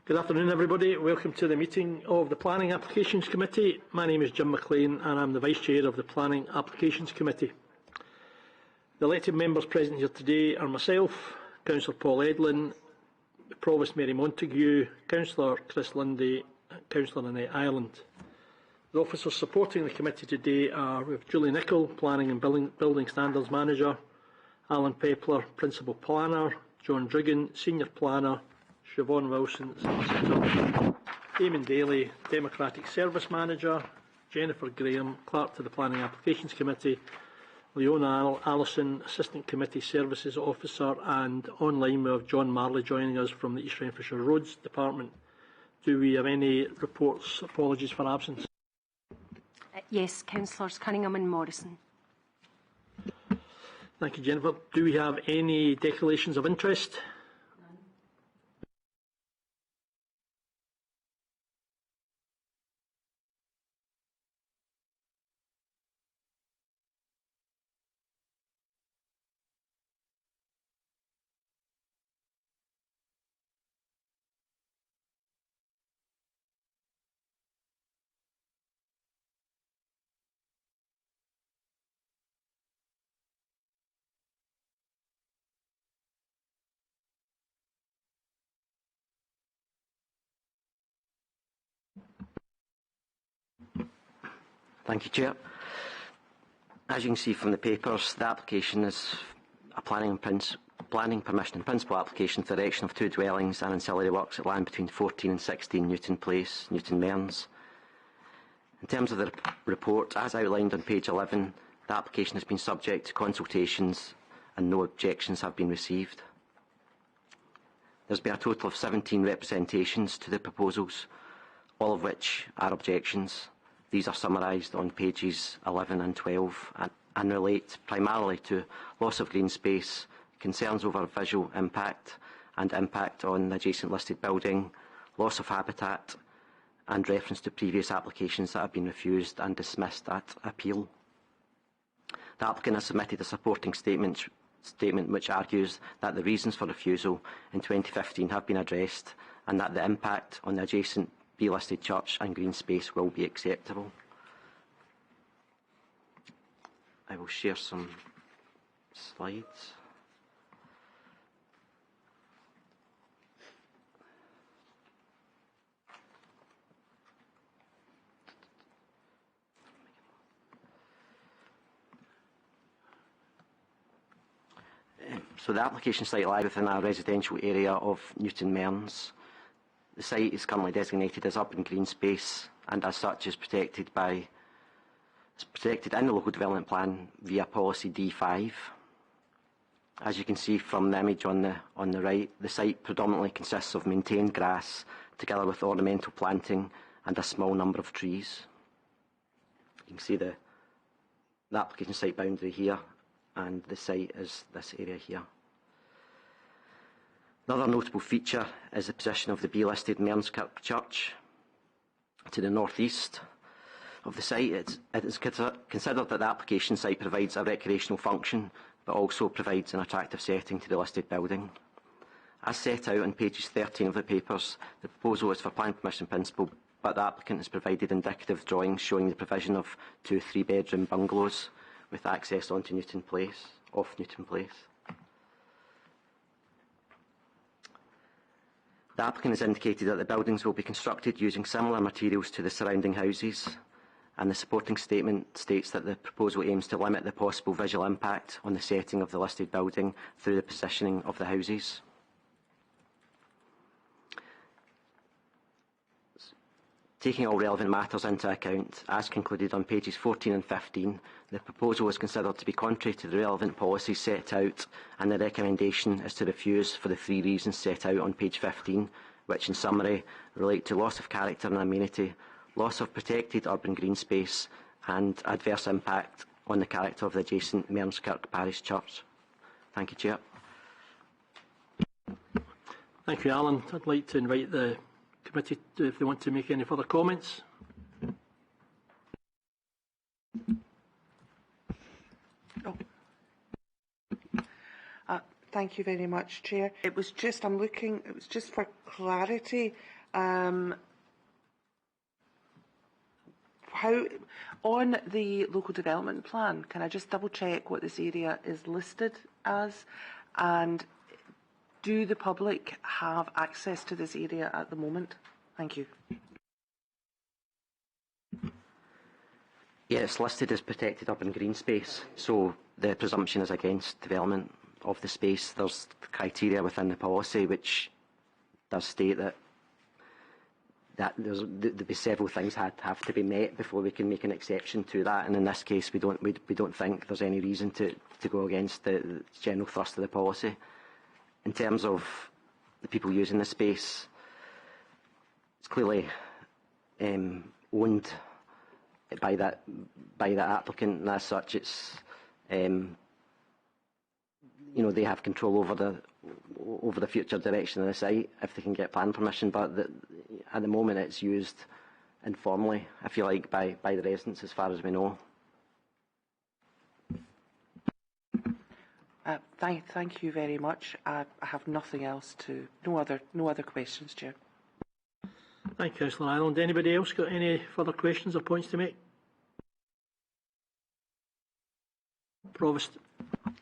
Good afternoon, everybody. Welcome to the meeting of the Planning Applications Committee. My name is Jim McLean and I'm the Vice Chair of the Planning Applications Committee. The elected members present here today are myself, Councillor Paul Edlin, Provost Mary Montague, Councillor Chris Lundy, and Councillor Annette Ireland. The officers supporting the committee today are with Julie Nicholl, Planning and Building Standards Manager, Alan Pepler, Principal Planner, John Drigan, Senior Planner, Siobhan Wilson, Solicitor, Eamon Daly, Democratic Service Manager, Jennifer Graham, Clerk to the Planning Applications Committee, Leona Allison, Assistant Committee Services Officer, and online we have John Marley joining us from the East Renfrewshire Roads Department. Do we have any reports? Apologies for absence. Yes, Councillors Cunningham and Morrison. Thank you, Jennifer. Do we have any declarations of interest? Thank you, Chair. As you can see from the papers, the application is a planning permission in principle application for the erection of 2 dwellings and ancillary works at land between 14 and 16 Newton Place, Newton Mearns. In terms of the report, as outlined on page 11, the application has been subject to consultations and no objections have been received. There has been a total of 17 representations to the proposals, all of which are objections. These are summarised on pages 11 and 12 and relate primarily to loss of green space, concerns over visual impact and impact on the adjacent listed building, loss of habitat, and reference to previous applications that have been refused and dismissed at appeal. The applicant has submitted a supporting statement which argues that the reasons for refusal in 2015 have been addressed and that the impact on the adjacent B-listed church and green space will be acceptable. I will share some slides. So the application site lies within a residential area of Newton Mearns. The site is currently designated as urban green space and as such is protected in the local development plan via policy D5. As you can see from the image on the right, the site predominantly consists of maintained grass together with ornamental planting and a small number of trees. You can see the application site boundary here and the site is this area here. Another notable feature is the position of the B-listed Mearnskirk Church. To the north-east of the site, it is considered that the application site provides a recreational function, but also provides an attractive setting to the listed building. As set out on pages 13 of the papers, the proposal is for planning permission principle, but the applicant has provided indicative drawings showing the provision of 2 3-bedroom bungalows with access onto Newton Place, off Newton Place. The applicant has indicated that the buildings will be constructed using similar materials to the surrounding houses, and the supporting statement states that the proposal aims to limit the possible visual impact on the setting of the listed building through the positioning of the houses. Taking all relevant matters into account, as concluded on pages 14 and 15, the proposal is considered to be contrary to the relevant policies set out, and the recommendation is to refuse for the 3 reasons set out on page 15, which in summary relate to loss of character and amenity, loss of protected urban green space, and adverse impact on the character of the adjacent Mearnskirk Parish Church. Thank you, Chair. Thank you, Alan. I'd like to invite the committee if they want to make any further comments. Thank you very much, Chair. It was just for clarity. How, on the local development plan, can I just double check what this area is listed as? And do the public have access to this area at the moment? Thank you. Yeah, it's listed as protected urban green space, so the presumption is against development of the space. There's criteria within the policy which does state that there'll be several things have to be met before we can make an exception to that, and in this case we don't think there's any reason to go against the general thrust of the policy. In terms of the people using the space, it's clearly owned by that applicant, and as such it's they have control over the future direction of the site if they can get plan permission, but at the moment it's used informally, if you like, by the residents as far as we know. Thank you very much. I have nothing else no other questions, Chair. Thank you, Councillor Ireland. Anybody else got any further questions or points to make? Provost.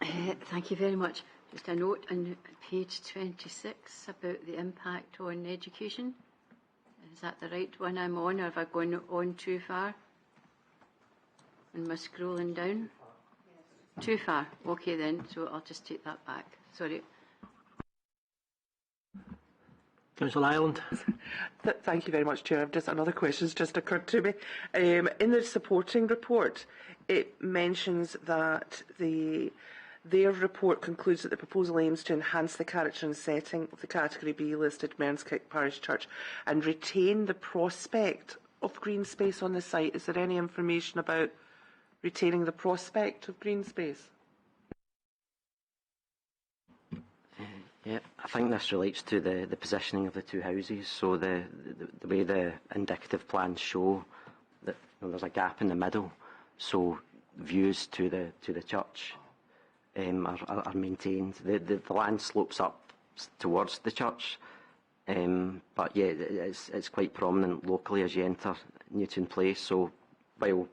Thank you very much. Just a note on page 26 about the impact on education. Is that the right one I'm on, or have I gone on too far? Am I scrolling down? Yes. Too far. Okay then, so I'll just take that back. Sorry. Councillor Ireland. Thank you very much, Chair. Just another question's just occurred to me. In the supporting report, it mentions that their report concludes that the proposal aims to enhance the character and setting of the Category B listed Mearnskirk Parish Church and retain the prospect of green space on the site. Is there any information about retaining the prospect of green space? Yeah, I think this relates to the positioning of the two houses. So the way the indicative plans show that there's a gap in the middle, so views to the church are maintained. The land slopes up towards the church, but yeah, it's quite prominent locally as you enter Newton Place. So while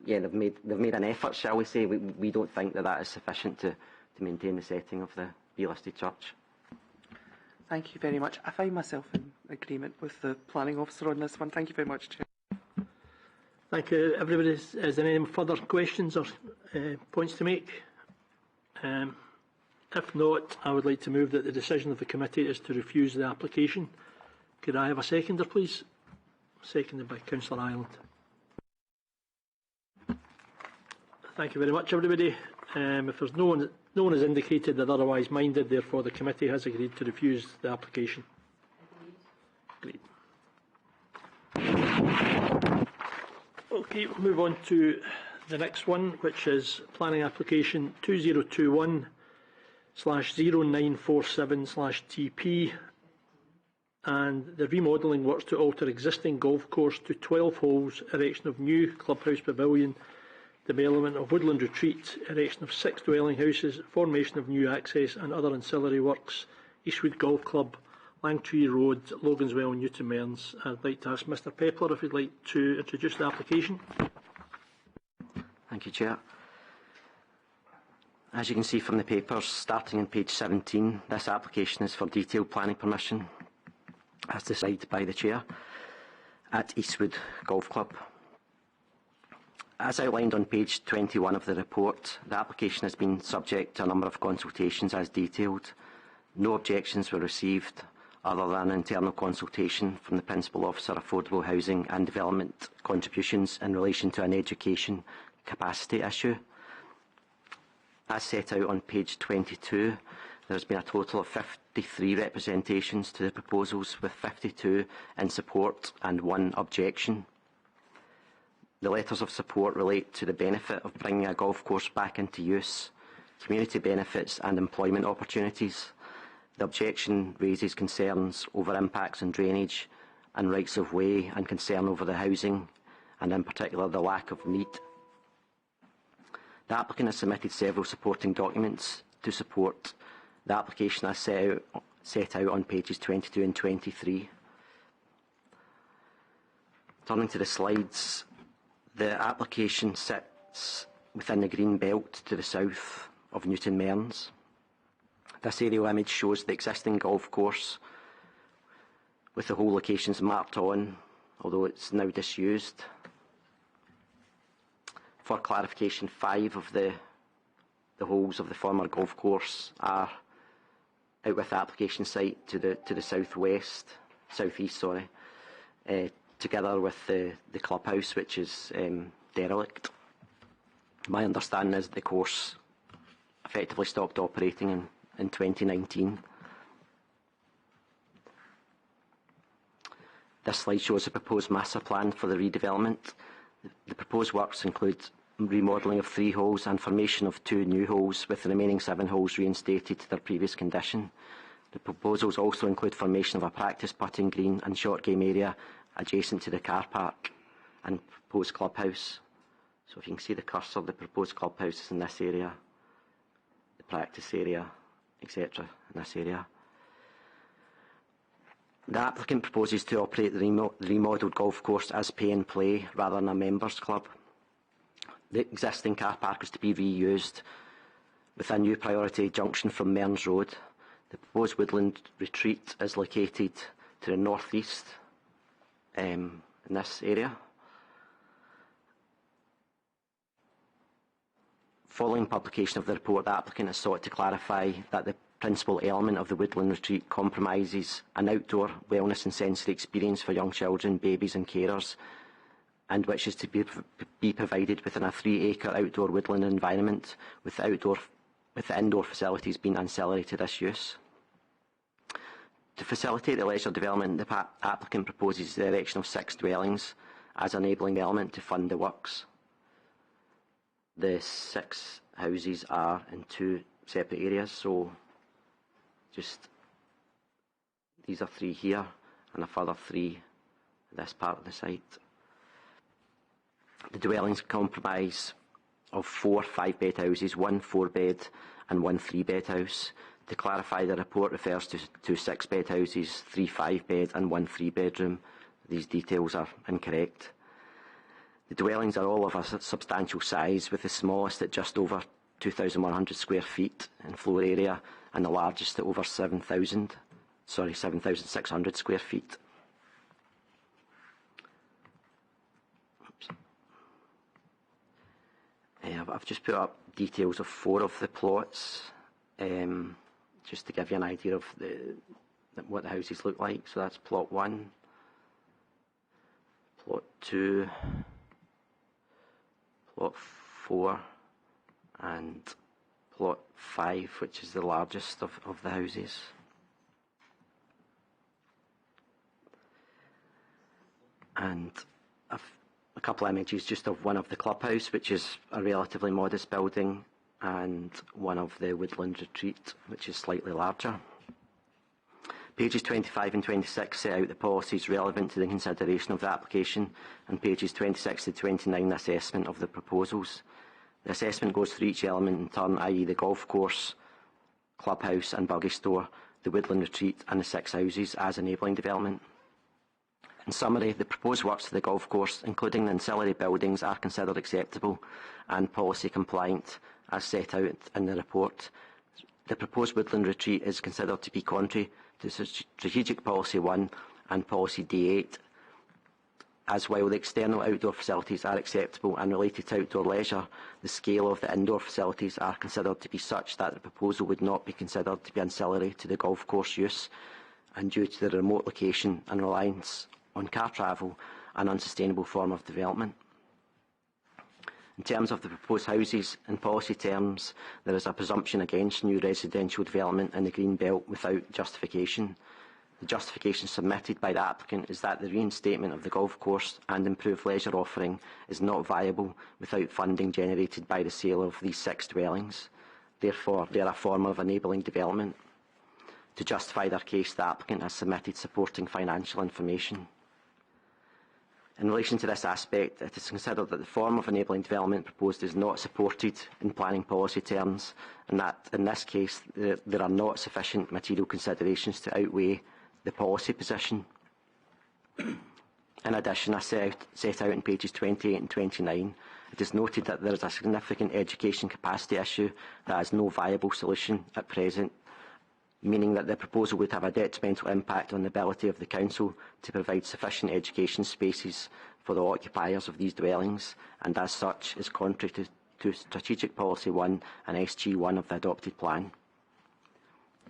they've made an effort, shall we say, we don't think that is sufficient to maintain the setting of the B-listed church. Thank you very much. I find myself in agreement with the planning officer on this one. Thank you very much, Chair. Thank you, everybody. Is there any further questions or points to make? If not, I would like to move that the decision of the committee is to refuse the application. Could I have a seconder, please? Seconded by Councillor Ireland. Thank you very much, everybody. If there's no one has indicated that otherwise minded, therefore the committee has agreed to refuse the application. Agreed. Okay, we'll move on to the next one, which is planning application 2021/0947/TP, and the remodelling works to alter existing golf course to 12 holes, erection of new clubhouse pavilion, development of woodland retreat, erection of 6 dwelling houses, formation of new access and other ancillary works, Eastwood Golf Club, Langtree Road, Loganswell, Newton Mearns. I'd like to ask Mr Pepler if he'd like to introduce the application. Thank you, Chair. As you can see from the papers, starting on page 17, this application is for detailed planning permission, as decided by the Chair, at Eastwood Golf Club. As outlined on page 21 of the report, the application has been subject to a number of consultations as detailed. No objections were received other than internal consultation from the Principal Officer Affordable Housing and Development contributions in relation to an education capacity issue. As set out on page 22, there has been a total of 53 representations to the proposals, with 52 in support and 1 objection. The letters of support relate to the benefit of bringing a golf course back into use, community benefits and employment opportunities. The objection raises concerns over impacts on drainage and rights of way, and concern over the housing, and in particular the lack of need. The applicant has submitted several supporting documents to support the application as set out on pages 22 and 23. Turning to the slides, the application sits within the green belt to the south of Newton Mearns. This aerial image shows the existing golf course with the hole locations marked on, although it's now disused. For clarification, 5 of the holes of the former golf course are out with the application site to the southeast, together with the clubhouse, which is derelict. My understanding is the course effectively stopped operating in 2019. This slide shows a proposed master plan for the redevelopment. The proposed works include remodelling of 3 holes and formation of 2 new holes, with the remaining 7 holes reinstated to their previous condition. The proposals also include formation of a practice putting green and short game area adjacent to the car park and proposed clubhouse. So if you can see the cursor, the proposed clubhouse is in this area, the practice area, etc. in this area. The applicant proposes to operate the remodelled golf course as pay and play rather than a members club. The existing car park is to be reused with a new priority junction from Mearns Road. The proposed woodland retreat is located to the north-east in this area. Following publication of the report, the applicant has sought to clarify that the principal element of the woodland retreat compromises an outdoor wellness and sensory experience for young children, babies and carers, and which is to be provided within a 3-acre outdoor woodland environment, with the indoor facilities being ancillary to this use. To facilitate the leisure development, the applicant proposes the erection of 6 dwellings as enabling element to fund the works. The 6 houses are in 2 separate areas, so these are 3 here and a further 3 in this part of the site. The dwellings comprise of 4 5-bed houses, 1 4-bed and 1 3-bed house. To clarify, the report refers to 2 6-bed houses, 3 5-bed and 1 3-bedroom. These details are incorrect. The dwellings are all of a substantial size, with the smallest at just over 2,100 square feet in floor area and the largest at over 7,600 square feet. I've just put up details of 4 of the plots, just to give you an idea of what the houses look like. So that's plot 1, plot 2, plot 4 and plot 5, which is the largest of the houses. And a couple of images just of one of the clubhouse, which is a relatively modest building, and one of the woodland retreat, which is slightly larger. Pages 25 and 26 set out the policies relevant to the consideration of the application, and pages 26 to 29 the assessment of the proposals. The assessment goes through each element in turn, i.e. the golf course, clubhouse and buggy store, the woodland retreat and the 6 houses as enabling development. In summary, the proposed works to the golf course, including the ancillary buildings, are considered acceptable and policy compliant as set out in the report. The proposed woodland retreat is considered to be contrary to Strategic Policy 1 and Policy D8, as while the external outdoor facilities are acceptable and related to outdoor leisure, the scale of the indoor facilities are considered to be such that the proposal would not be considered to be ancillary to the golf course use, and due to the remote location and reliance on car travel, an unsustainable form of development. In terms of the proposed houses, in policy terms, there is a presumption against new residential development in the green belt without justification. The justification submitted by the applicant is that the reinstatement of the golf course and improved leisure offering is not viable without funding generated by the sale of these 6 dwellings. Therefore, they are a form of enabling development. To justify their case, the applicant has submitted supporting financial information. In relation to this aspect, it is considered that the form of enabling development proposed is not supported in planning policy terms, and that in this case there are not sufficient material considerations to outweigh the policy position. In addition, as set out in pages 28 and 29, it is noted that there is a significant education capacity issue that has no viable solution at present, meaning that the proposal would have a detrimental impact on the ability of the Council to provide sufficient education spaces for the occupiers of these dwellings, and as such is contrary to Strategic Policy 1 and SG 1 of the adopted plan.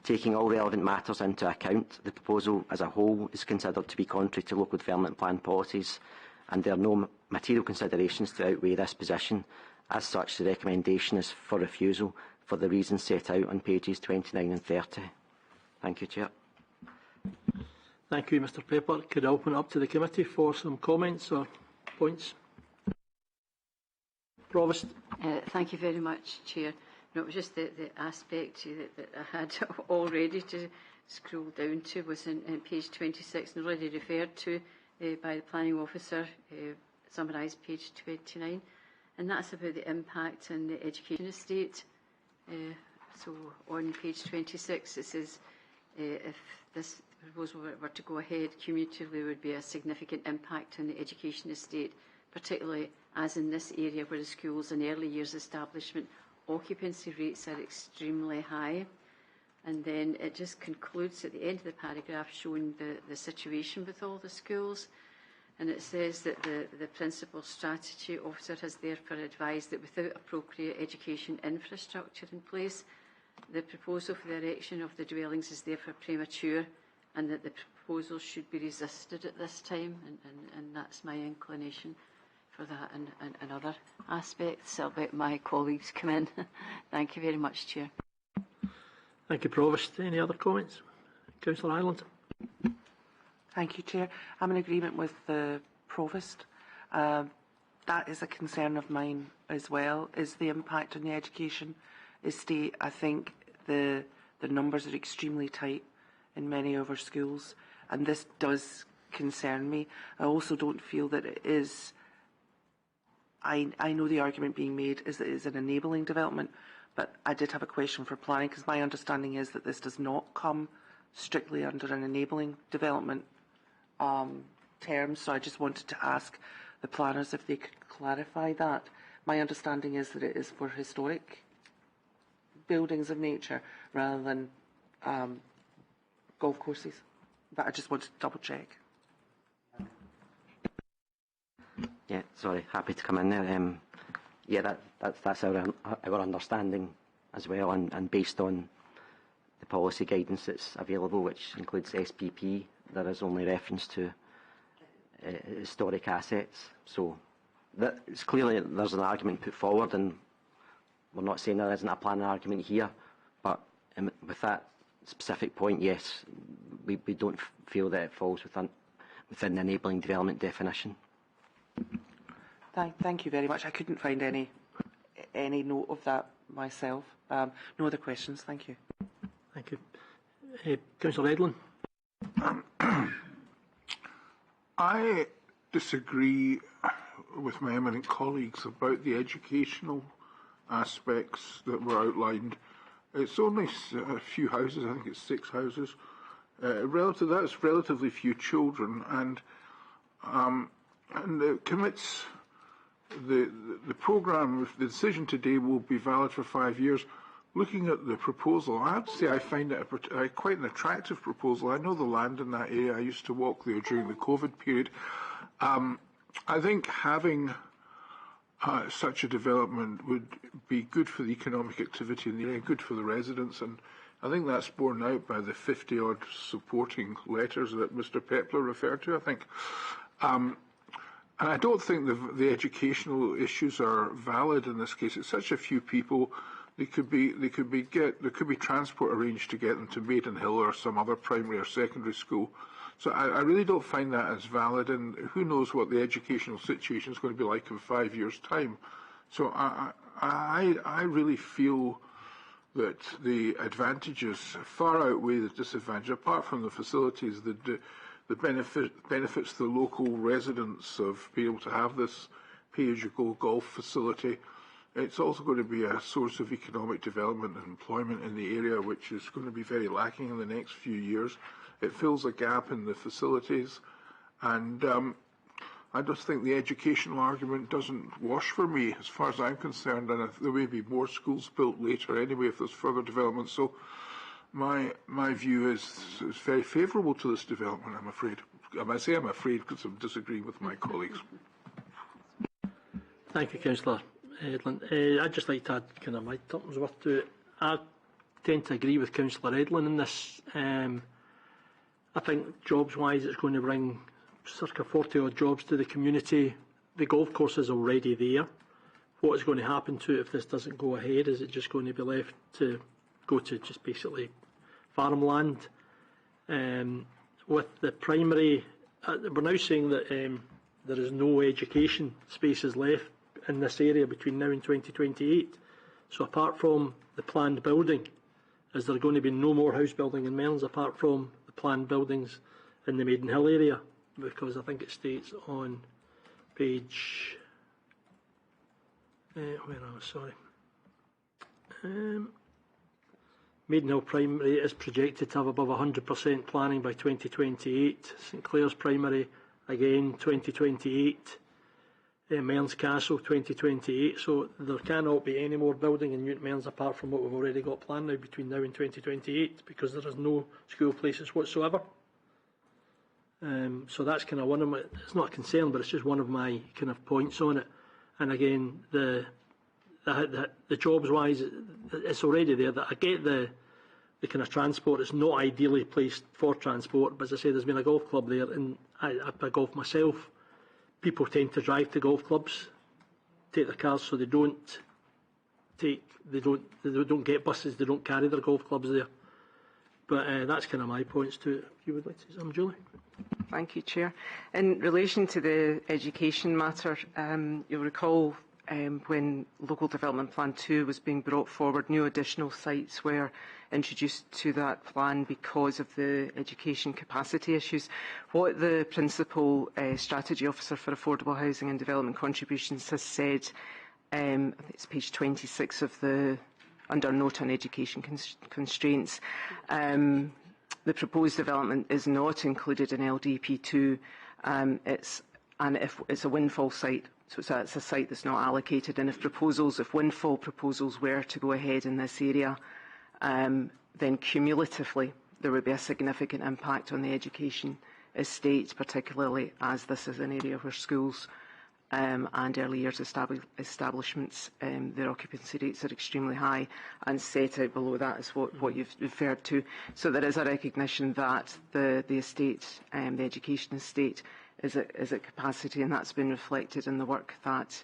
Taking all relevant matters into account, the proposal as a whole is considered to be contrary to local development plan policies, and there are no material considerations to outweigh this position. As such, the recommendation is for refusal for the reasons set out on pages 29 and 30. Thank you, Chair. Thank you, Mr Pepper. Could I open up to the committee for some comments or points? Provost. Thank you very much, Chair. No, it was just the aspect that I had already to scroll down to was in page 26 and already referred to by the planning officer, summarised page 29, and that's about the impact on the education estate. So on page 26 it says if this proposal were to go ahead, cumulatively there would be a significant impact on the education estate, particularly as in this area where the schools and early years establishment occupancy rates are extremely high. And then it just concludes at the end of the paragraph showing the situation with all the schools. And it says that the Principal Strategy Officer has therefore advised that without appropriate education infrastructure in place, the proposal for the erection of the dwellings is therefore premature, and that the proposal should be resisted at this time. And that's my inclination for that and other aspects. I'll let my colleagues come in. Thank you very much, Chair. Thank you, Provost. Any other comments? Councillor Ireland. Thank you, Chair. I'm in agreement with the Provost. That is a concern of mine as well, is the impact on the education estate. I think the numbers are extremely tight in many of our schools, and this does concern me. I also don't feel that it is... I know the argument being made is that it is an enabling development, but I did have a question for planning, because my understanding is that this does not come strictly under an enabling development term, so I just wanted to ask the planners if they could clarify that. My understanding is that it is for historic buildings of nature rather than golf courses, but I just wanted to double check. Yeah, sorry, happy to come in there. Yeah, that's our understanding as well, and based on the policy guidance that's available, which includes SPP, there is only reference to historic assets. So it's clearly there's an argument put forward, and we're not saying there isn't a planning argument here, but with that specific point, yes, we don't feel that it falls within the enabling development definition. Thank you very much. I couldn't find any note of that myself. No other questions. Thank you. Thank you. Councillor Edlin. I disagree with my eminent colleagues about the educational aspects that were outlined. It's only a few houses, I think it's 6 houses. That's relatively few children, and it commits the programme. The decision today will be valid for 5 years. Looking at the proposal, I have to say I find it quite an attractive proposal. I know the land in that area. I used to walk there during the COVID period. I think having such a development would be good for the economic activity in the area, good for the residents, and I think that's borne out by the 50-odd supporting letters that Mr. Pepler referred to, I think. And I don't think the educational issues are valid in this case. It's such a few people. There could be transport arranged to get them to Maidenhill or some other primary or secondary school. So I really don't find that as valid, and who knows what the educational situation is going to be like in 5 years' time. So I really feel that the advantages far outweigh the disadvantages. Apart from the facilities, the benefits the local residents of being able to have this pay-as-you-go golf facility. It's also going to be a source of economic development and employment in the area, which is going to be very lacking in the next few years. It fills a gap in the facilities, and I just think the educational argument doesn't wash for me as far as I'm concerned, and there may be more schools built later anyway if there's further development. So my view is very favourable to this development, I'm afraid. I say I'm afraid because I'm disagreeing with my colleagues. Thank you, Councillor Edlin. I'd just like to add kind of my tuppence worth to it. I tend to agree with Councillor Edlin in this. I think jobs-wise it's going to bring circa 40 odd jobs to the community. The golf course is already there. What is going to happen to it if this doesn't go ahead? Is it just going to be left to go to just basically farmland? With the primary, we're now saying that there is no education spaces left in this area between now and 2028. So apart from the planned building, is there going to be no more house building in Mearns apart from the planned buildings in the Maidenhill area? Because I think it states on page, where am I, sorry. Maidenhill Primary is projected to have above 100% planning by 2028. St Clair's Primary, again, 2028. Mearns Castle, 2028. So there cannot be any more building in Newton Mearns apart from what we've already got planned now between now and 2028, because there is no school places whatsoever. So that's kind of one of my, it's not a concern, but it's just one of my kind of points on it. And again, the jobs wise, it's already there. That I get the kind of transport. It's not ideally placed for transport, but as I say, there's been a golf club there, and I golf myself. People tend to drive to golf clubs, take their cars, so they don't get buses. They don't carry their golf clubs there. But that's kind of my points to it. If you would like to say something, Julie. Thank you, Chair. In relation to the education matter, you'll recall when Local Development Plan 2 was being brought forward, new additional sites were introduced to that plan because of the education capacity issues. What the Principal Strategy Officer for Affordable Housing and Development Contributions has said, I think it's page 26 of the under Note on Education Constraints, the proposed development is not included in LDP2. It's a windfall site, so it's a site that's not allocated. And if windfall proposals were to go ahead in this area, then cumulatively there would be a significant impact on the education estate, particularly as this is an area where schools and early years establishments, their occupancy rates are extremely high, and set out below that is what you've referred to. So there is a recognition that the estate, the education estate, is at capacity, and that's been reflected in the work that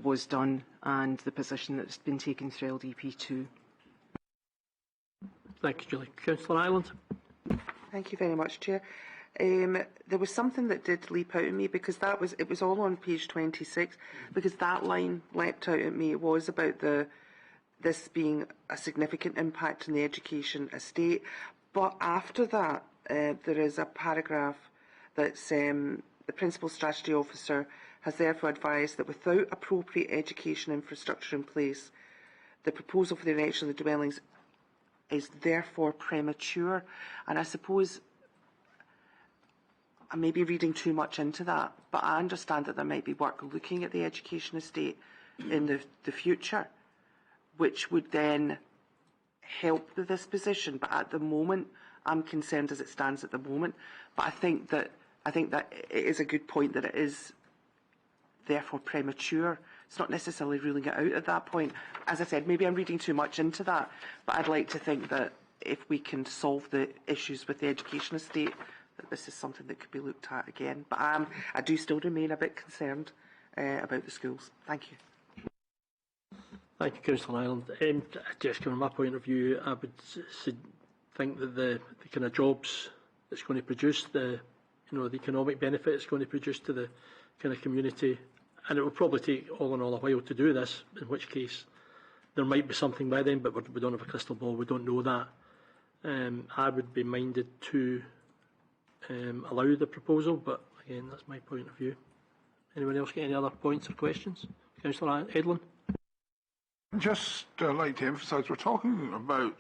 was done and the position that's been taken through LDP2. Thank you, Julie. Councillor Ireland. Thank you very much, Chair. There was something that did leap out at me, because it was all on page 26, because that line leapt out at me. It was about this being a significant impact on the education estate. But after that, there is a paragraph that's the Principal Strategy Officer has therefore advised that without appropriate education infrastructure in place, the proposal for the erection of the dwellings is therefore premature. And I suppose I may be reading too much into that, but I understand that there might be work looking at the education estate in the future, which would then help with this position. But at the moment, I'm concerned as it stands at the moment. But I think that it is a good point that it is therefore premature. It's not necessarily ruling it out at that point. As I said, maybe I'm reading too much into that, but I'd like to think that if we can solve the issues with the education estate, that this is something that could be looked at again. But I do still remain a bit concerned about the schools. Thank you. Thank you, Councillor Ireland. Just from my point of view, I would think that the kind of jobs it's going to produce, the economic benefit it's going to produce to the kind of community, and it will probably take all in all a while to do this, in which case there might be something by then, but we don't have a crystal ball, we don't know that. I would be minded to allow the proposal, but again, that's my point of view. Anyone else get any other points or questions? Councillor Edlin. Just like to emphasise, we're talking about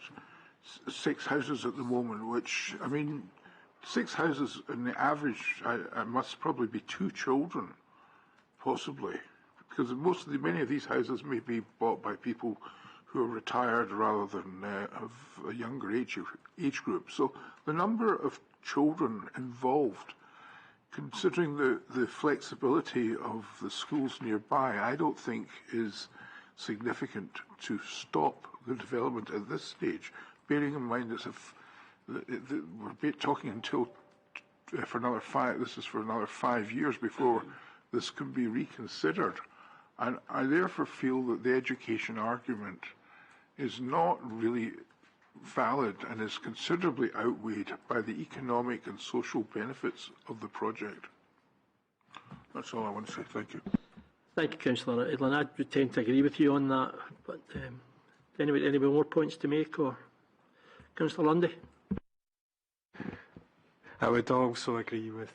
6 houses at the moment, which, I mean, 6 houses, in the average, I must probably be 2 children, possibly, because many of these houses may be bought by people who are retired rather than of a younger age group. So the number of children involved, considering the flexibility of the schools nearby, I don't think is significant to stop the development at this stage, bearing in mind that we're talking until for another 5. This is for another 5 years before this can be reconsidered, and I therefore feel that the education argument is not really valid and is considerably outweighed by the economic and social benefits of the project. That's all I want to say. Thank you. Thank you, Councillor Edlin. I would tend to agree with you on that. But any more points to make, or Councillor Lundy? I would also agree with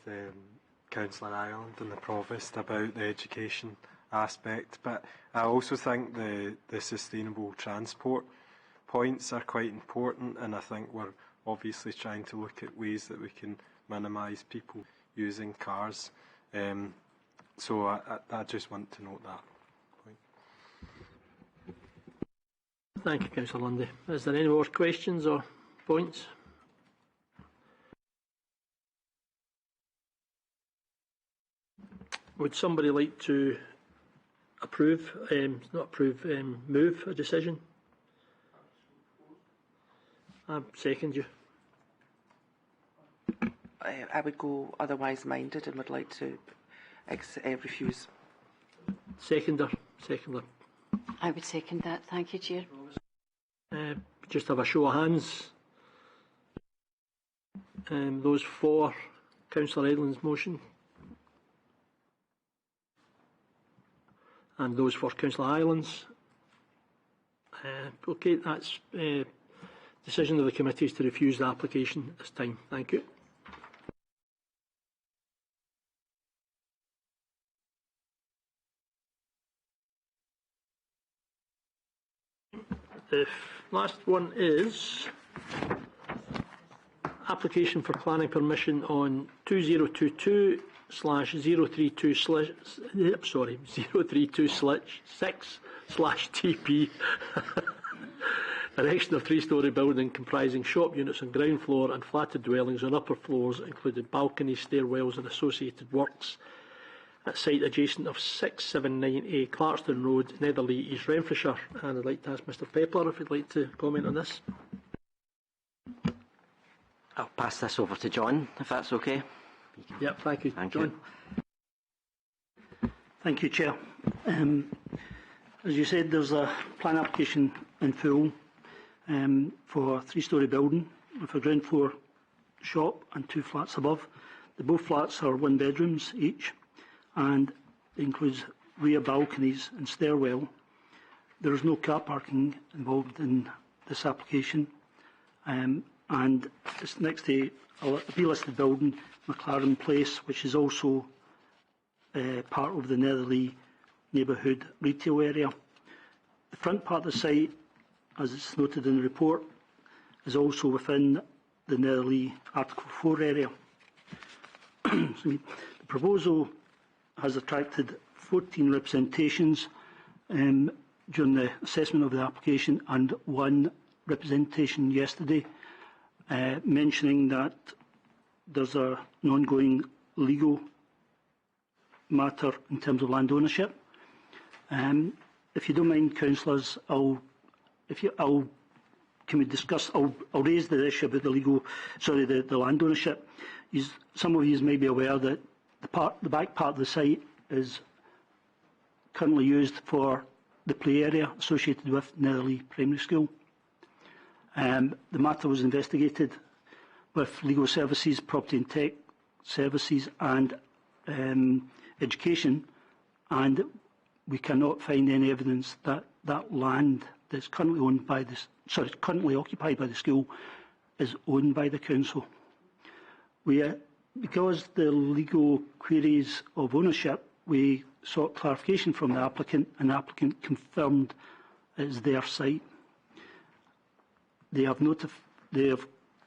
Councillor Ireland and the Provost about the education aspect, but I also think the sustainable transport points are quite important, and I think we're obviously trying to look at ways that we can minimise people using cars. So I just want to note that point. Thank you, Councillor Lundy. Is there any more questions or points? Would somebody like to move a decision? I second you. I would go otherwise minded and would like to refuse. Seconder. I would second that. Thank you, Chair. Just have a show of hands. Those for Councillor Edlin's motion. And those for Councillor Highlands. Okay, that's decision of the committee is to refuse the application at this time. Thank you. The last one is application for planning permission on 2022/032/6/TP. Erection of 3-storey building comprising shop units on ground floor and flatted dwellings on upper floors, including balconies, stairwells and associated works, at site adjacent of 679A Clarkston Road, Netherley, East Renfrewshire. And I'd like to ask Mr Pepler if he'd like to comment on this. I'll pass this over to John, if that's okay. Yep, thank you, Thank John. you. Thank you, Chair. As you said, there's a plan application in full for a 3-storey building with a ground floor shop and 2 flats above. Both flats are 1 bedrooms each, and it includes rear balconies and stairwell. There is no car parking involved in this application, and it's next to a B-listed building, McLaren Place, which is also part of the Netherley neighbourhood retail area. The front part of the site, as it's noted in the report, is also within the Netherley Article 4 area. The proposal has attracted 14 representations during the assessment of the application, and 1 representation yesterday, mentioning that there's an ongoing legal matter in terms of land ownership. If you don't mind, councillors, I'll raise the issue about the land ownership. Some of you may be aware that the back part of the site is currently used for the play area associated with Netherley Primary School. The matter was investigated with legal services, property and tech services and education, and we cannot find any evidence that that land that's currently occupied by the school is owned by the council. Because the legal queries of ownership, we sought clarification from the applicant, and the applicant confirmed it is their site. They have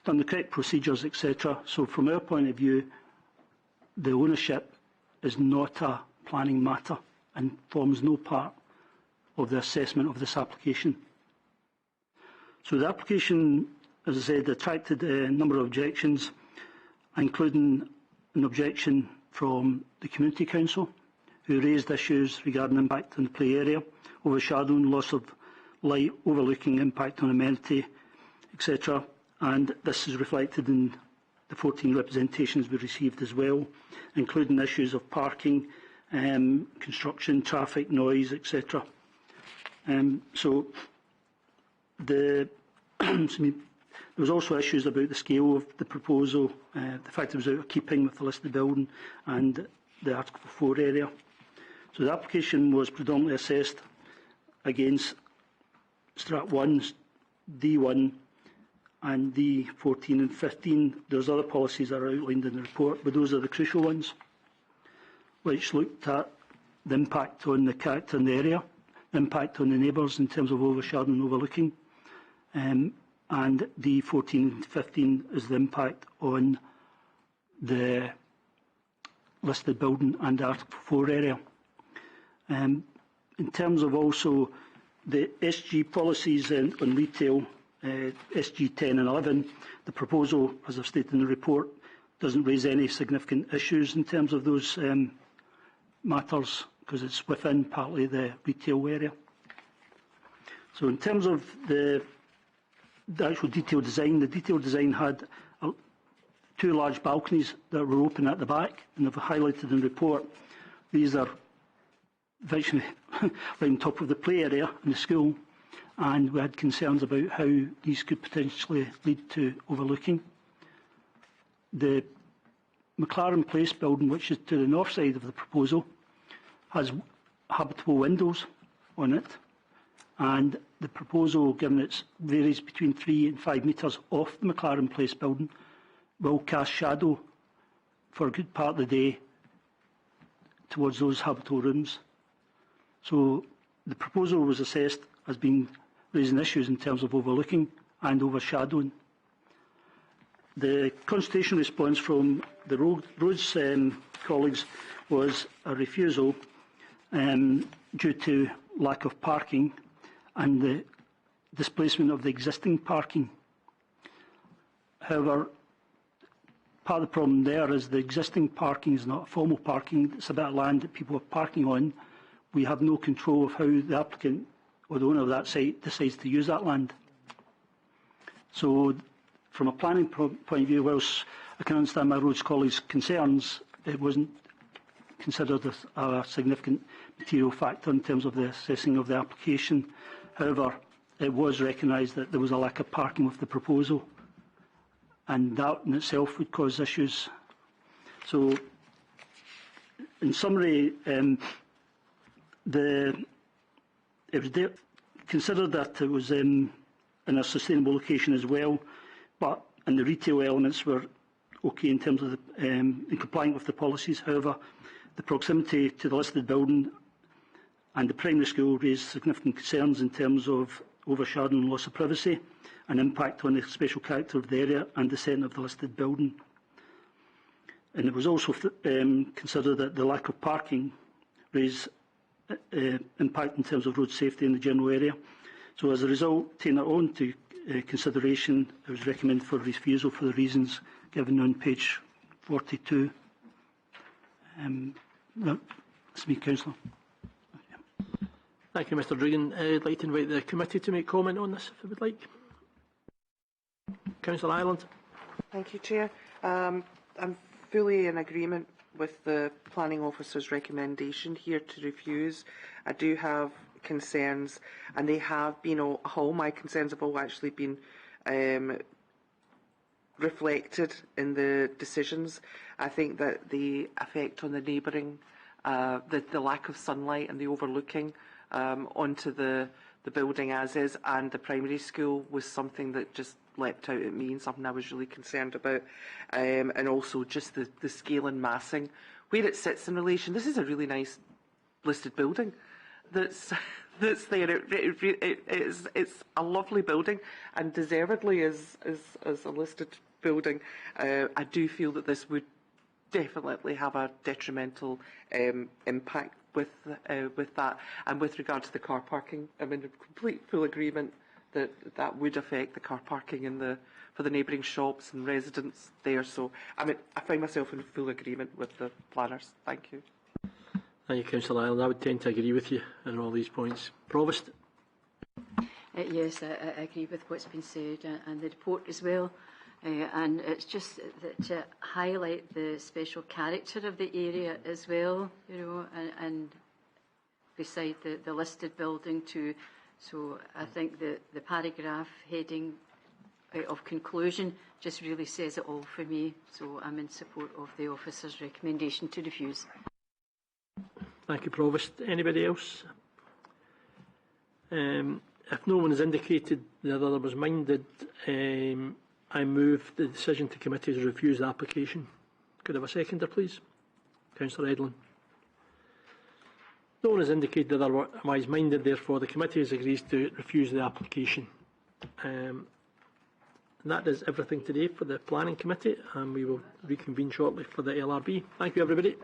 done the correct procedures, etc. So from our point of view, the ownership is not a planning matter and forms no part of the assessment of this application. So the application, as I said, attracted a number of objections, including an objection from the Community Council, who raised issues regarding impact on the play area, overshadowing, loss of light, overlooking, impact on amenity, etc. And this is reflected in the 14 representations we received as well, including issues of parking, construction, traffic, noise, etc. So there was also issues about the scale of the proposal, the fact it was out of keeping with the listed building and the Article 4 area. So the application was predominantly assessed against Strat 1, D1 and D14 and 15. There's other policies that are outlined in the report, but those are the crucial ones, which looked at the impact on the character in the area, the impact on the neighbours in terms of overshadowing and overlooking, and D14 and 15 is the impact on the listed building and Article 4 area. In terms of also the SG policies on retail, SG 10 and 11, the proposal, as I've stated in the report, doesn't raise any significant issues in terms of those matters, because it's within partly the retail area. So in terms of the actual detailed design, the detailed design had two large balconies that were open at the back, and they've highlighted in the report. These are virtually right on top of the play area in the school, and we had concerns about how these could potentially lead to overlooking. The McLaren Place building, which is to the north side of the proposal, has habitable windows on it, and the proposal, given it varies between 3 and 5 metres off the McLaren Place building, will cast shadow for a good part of the day towards those habitable rooms. So the proposal was assessed as being raising issues in terms of overlooking and overshadowing. The consultation response from the roads colleagues was a refusal due to lack of parking and the displacement of the existing parking. However, part of the problem there is the existing parking is not formal parking. It's a bit of land that people are parking on. We have no control of how the applicant or the owner of that site decides to use that land. So from a planning point of view, whilst I can understand my roads colleagues' concerns, it wasn't considered a significant material factor in terms of the assessing of the application. However, it was recognised that there was a lack of parking with the proposal, and that in itself would cause issues. So, in summary, it was considered that it was in a sustainable location as well, but and the retail elements were okay in terms of in complying with the policies. However, the proximity to the listed building and the primary school raised significant concerns in terms of overshadowing and loss of privacy and impact on the special character of the area and the centre of the listed building. And it was also considered that the lack of parking raised impact in terms of road safety in the general area. So as a result, taking that on to consideration, it was recommended for refusal for the reasons given on page 42. That's me, Councillor. Thank you, Mr Dregan. I'd like to invite the committee to make comment on this, if it would like. Councillor Ireland. Thank you, Chair. I'm fully in agreement with the Planning Officer's recommendation here to refuse. I do have concerns, and they have been, all my concerns have all actually been reflected in the decisions. I think that the effect on the neighbouring, the lack of sunlight and the overlooking onto the building as is and the primary school was something that just leapt out at me and something I was really concerned about. And also just the scale and massing, where it sits in relation. This is a really nice listed building that's that's there. It's a lovely building, and deservedly as a listed building. I do feel that this would definitely have a detrimental impact with that. And with regard to the car parking, I'm in complete full agreement that would affect the car parking for the neighbouring shops and residents there. So I find myself in full agreement with the planners. Thank you. Thank you, Councillor Ireland. I would tend to agree with you on all these points. Provost? Yes, I agree with what's been said and the report as well. And it's just that to highlight the special character of the area as well, and beside the listed building too. So I think the paragraph heading of conclusion just really says it all for me. So I'm in support of the officer's recommendation to refuse. Thank you, Provost. Anybody else? If no one has indicated the other was minded, I move the decision to committee to refuse the application. Could I have a seconder, please? Councillor Edlin. No one has indicated otherwise minded, therefore the committee has agreed to refuse the application. And that is everything today for the Planning Committee, and we will reconvene shortly for the LRB. Thank you, everybody.